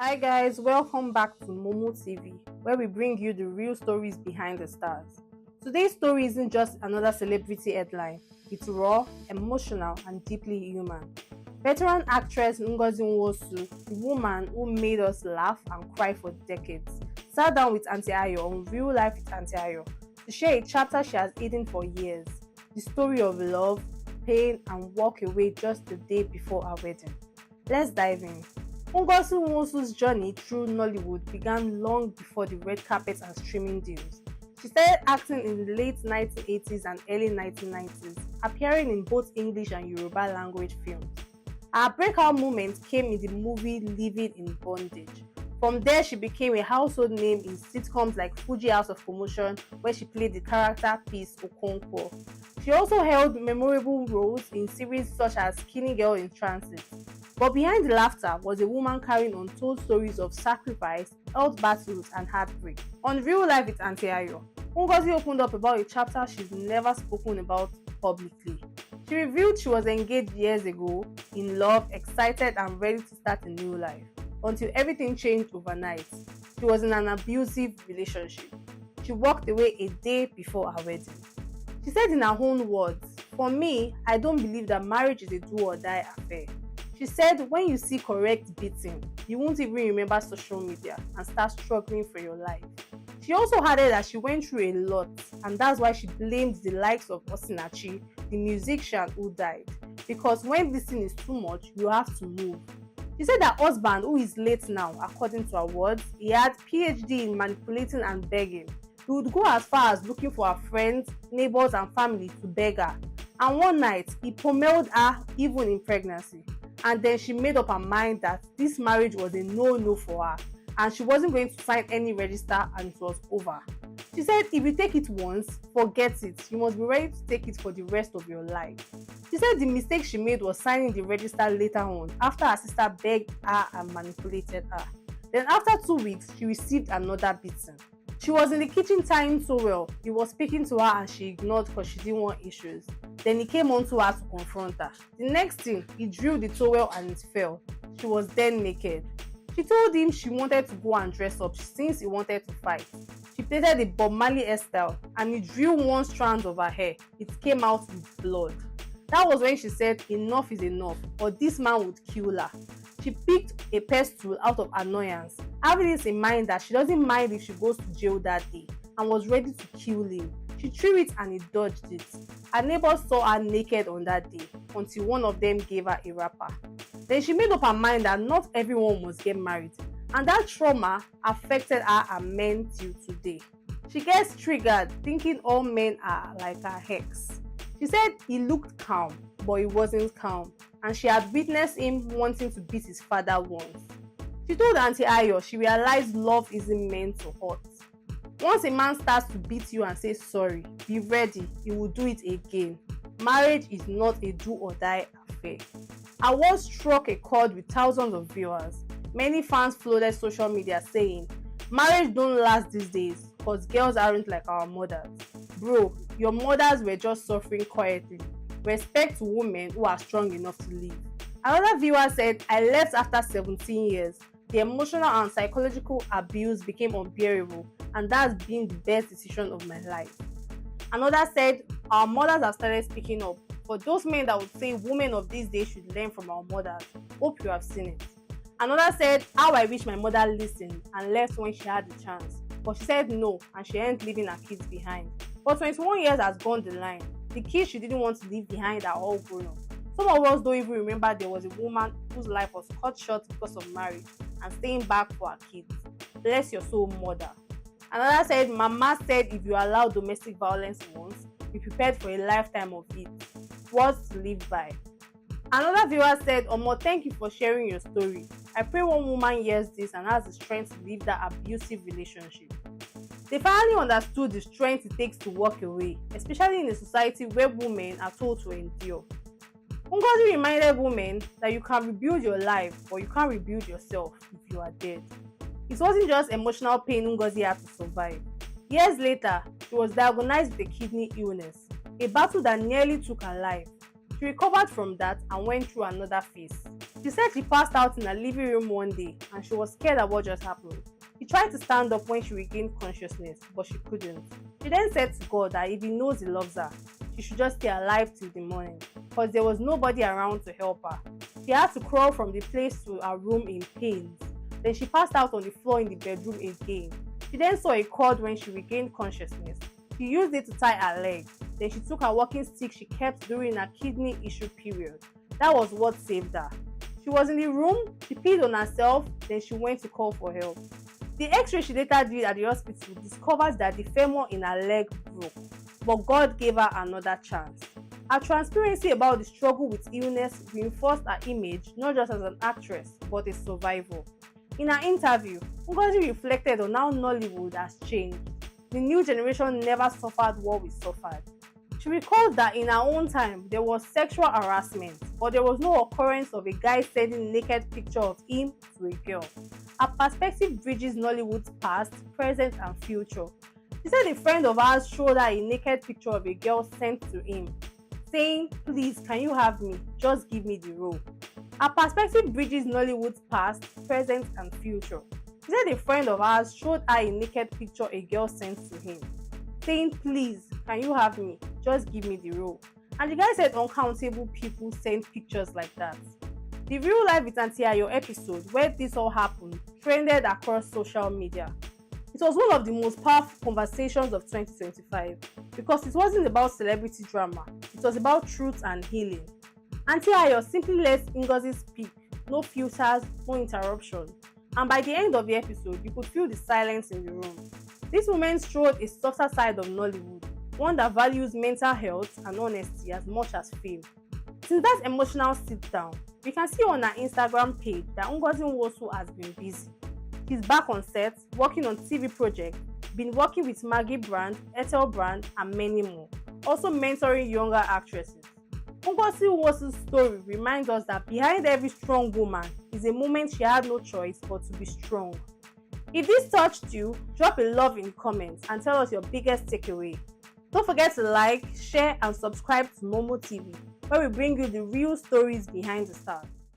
Hi guys, welcome back to MomoTV, where we bring you the real stories behind the stars. Today's story isn't just another celebrity headline, it's raw, emotional, and deeply human. Veteran actress Ngozi Nwosu, the woman who made us laugh and cry for decades, sat down with Auntie Ayo on Real Life with Auntie Ayo to share a chapter she has hidden for years, the story of love, pain, and walk away just the day before our wedding. Let's dive in. Ngozi Nwosu's journey through Nollywood began long before the red carpet and streaming deals. She started acting in the late 1980s and early 1990s, appearing in both English and Yoruba language films. Her breakout moment came in the movie Living in Bondage. From there, she became a household name in sitcoms like Fuji House of Commotion, where she played the character Peace Okonkwo. She also held memorable roles in series such as Skinny Girl in Transit. But behind the laughter was a woman carrying untold stories of sacrifice, health battles, and heartbreak. On Real Life with Auntie Ayo, Ngozi opened up about a chapter she's never spoken about publicly. She revealed she was engaged years ago, in love, excited, and ready to start a new life. Until everything changed overnight. She was in an abusive relationship. She walked away a day before her wedding. She said in her own words, "For me, I don't believe that marriage is a do or die affair." She said when you see correct beating, you won't even remember social media and start struggling for your life. She also added that she went through a lot and that's why she blamed the likes of Osinachi, the musician who died. Because when this thing is too much, you have to move. She said her husband, who is late now, according to her words, he had PhD in manipulating and begging. He would go as far as looking for her friends, neighbors, and family to beg her. And one night, he pummeled her even in pregnancy. And then she made up her mind that this marriage was a no-no for her and she wasn't going to sign any register and it was over. She said if you take it once, forget it. You must be ready to take it for the rest of your life. She said the mistake she made was signing the register later on after her sister begged her and manipulated her. Then after 2 weeks, she received another beating. She was in the kitchen tying towel. He was speaking to her and she ignored because she didn't want issues. Then he came on to her to confront her. The next thing, he drew the towel and it fell. She was then naked. She told him she wanted to go and dress up since he wanted to fight. She plaited a Bob Marley hairstyle and he drew one strand of her hair. It came out with blood. That was when she said enough is enough, or this man would kill her. She picked a pestle out of annoyance, having this in mind that she doesn't mind if she goes to jail that day, and was ready to kill him. She threw it and he dodged it. Her neighbors saw her naked on that day until one of them gave her a wrapper. Then she made up her mind that not everyone must get married, and that trauma affected her and men till today. She gets triggered thinking all men are like her ex. She said he looked calm, but he wasn't calm, and she had witnessed him wanting to beat his father once. She told Auntie Ayo she realized love isn't meant to hurt. Once a man starts to beat you and say sorry, be ready, he will do it again. Marriage is not a do or die affair. Her words struck a chord with thousands of viewers. Many fans flooded social media saying, "Marriage don't last these days because girls aren't like our mothers. Bro, your mothers were just suffering quietly. Respect to women who are strong enough to leave." Another viewer said, "I left after 17 years. The emotional and psychological abuse became unbearable and that's been the best decision of my life." Another said, "Our mothers have started speaking up. For those men that would say women of these days should learn from our mothers, hope you have seen it." Another said, "How I wish my mother listened and left when she had the chance. But she said no and she ain't leaving her kids behind. But 21 years has gone the line. The kids she didn't want to leave behind are all grown up. Some of us don't even remember there was a woman whose life was cut short because of marriage and staying back for her kids. Bless your soul, mother." Another said, "Mama said if you allow domestic violence once, be prepared for a lifetime of it. Words to live by." Another viewer said, "Omo, thank you for sharing your story. I pray one woman hears this and has the strength to leave that abusive relationship." They finally understood the strength it takes to walk away, especially in a society where women are told to endure. Ngozi reminded women that you can rebuild your life, but you can't rebuild yourself if you are dead. It wasn't just emotional pain Ngozi had to survive. Years later, she was diagnosed with a kidney illness, a battle that nearly took her life. She recovered from that and went through another phase. She said she passed out in her living room one day and she was scared at what just happened. She tried to stand up when she regained consciousness, but she couldn't. She then said to God that if he knows he loves her, she should just stay alive till the morning, because there was nobody around to help her. She had to crawl from the place to her room in pains. Then she passed out on the floor in the bedroom again. She then saw a cord when she regained consciousness. She used it to tie her leg. Then she took her walking stick she kept during her kidney issue period. That was what saved her. She was in the room, she peed on herself, then she went to call for help. The x-ray she later did at the hospital discovered that the femur in her leg broke, but God gave her another chance. Her transparency about the struggle with illness reinforced her image not just as an actress, but a survivor. In her interview, Ngozi reflected on how Nollywood has changed. The new generation never suffered what we suffered. She recalled that in her own time, there was sexual harassment, but there was no occurrence of a guy sending naked picture of him to a girl. Her perspective bridges Nollywood's past, present, and future. She said a friend of ours showed her a naked picture of a girl sent to him, saying, "Please, can you have me? Just give me the role." Her perspective bridges Nollywood's past, present, and future. She said a friend of ours showed her a naked picture a girl sent to him, saying, "Please, can you have me? Just give me the role." And the guy said uncountable people sent pictures like that. The Real Life with Auntie Ayo episode, where this all happened, trended across social media. It was one of the most powerful conversations of 2025 because it wasn't about celebrity drama, it was about truth and healing. Auntie Ayo simply let Ngozi speak, no filters, no interruption. And by the end of the episode, you could feel the silence in the room. This moment showed a softer side of Nollywood, one that values mental health and honesty as much as fame. Since that emotional sit-down, we can see on her Instagram page that Ngozi Nwosu has been busy. She's back on set, working on TV projects, been working with Maggie Brand, Ethel Brand, and many more, also mentoring younger actresses. Ngozi Nwosu's story reminds us that behind every strong woman is a moment she had no choice but to be strong. If this touched you, drop a love in the comments and tell us your biggest takeaway. Don't forget to like, share, and subscribe to MomoTV, where we bring you the real stories behind the stars.